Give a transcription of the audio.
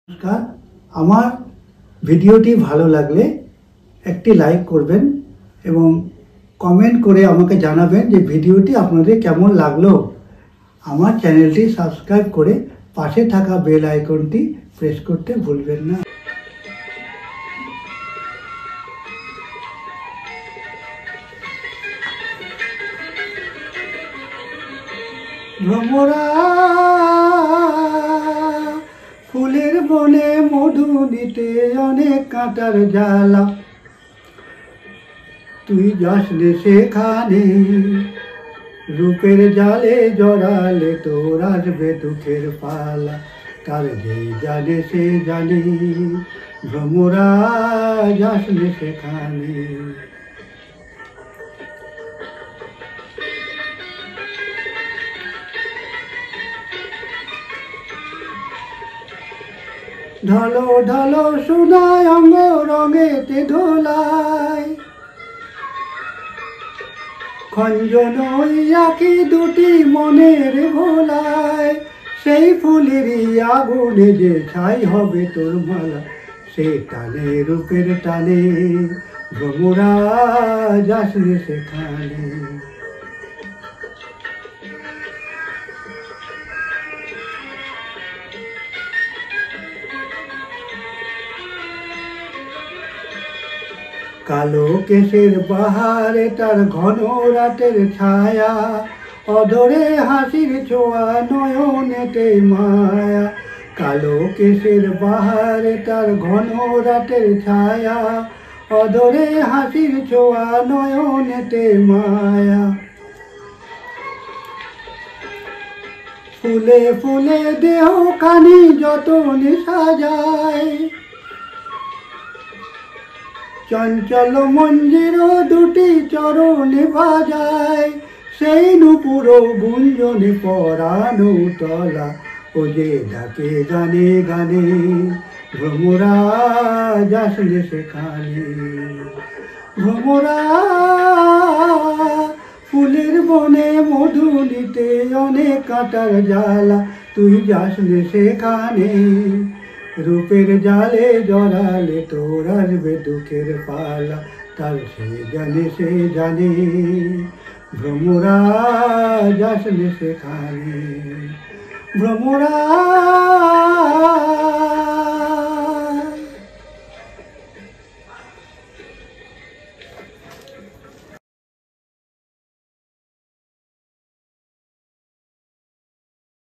নমস্কার। আমার ভিডিওটি ভালো লাগলে একটি লাইক করবেন এবং কমেন্ট করে আমাকে জানাবেন যে ভিডিওটি আপনাদের কেমন লাগলো। আমার চ্যানেলটি সাবস্ক্রাইব করে পাশে থাকা বেল আইকনটি প্রেস করতে ভুলবেন না। ভ্রমরা ফুলের বনে মধু নিতে অনেক কাঁটার জ্বালা, তুই যাস রে সেখানে রূপের জালে জড়ালে তোর আসবে দুঃখের পালা। তার যেই জানে সে জানে, ভ্রমরা যাস রে সেখানে। ঢলো ঢলো সোনায় অঙ্গ রঙেতে ধোলায়, খঞ্জন আঁকি দুটি মনের ভোলায়। সেই ফুলেরই আগুনে যে ছাই হবে তোর মালা, সে টানে রূপের টানে, ভ্রমরা যাস রে সেখানে। কালো কেশের বাহারে তার ঘন রাতের ছায়া, অধরে হাসির ছোঁয়া নয়নেতে মায়া। কালো কেশের বাহারে তার ঘন রাতের ছায়া, অধরে হাসির ছোঁয়া নয়নেতে মায়া। ফুলে ফুলে দেহ কানি যতনে সাজায়, চঞ্চল মঞ্জির দুটি চরণে বাজায়। সেই নুপুর গুঞ্জনে পরানো তলা, ও যে ডাকে গানে গানে, ভ্রমরা যাস রে সেখানে। ভ্রমরা ফুলের বনে মধু নিতে অনেক কাঁটার জ্বালা, তুই যাস রে সেখানে রূপের জালে জড়ালে তোর আসবে দুঃখের পালা। তার সে জানে, ভ্রমরা যাস রে সেখানে। ভ্রমরা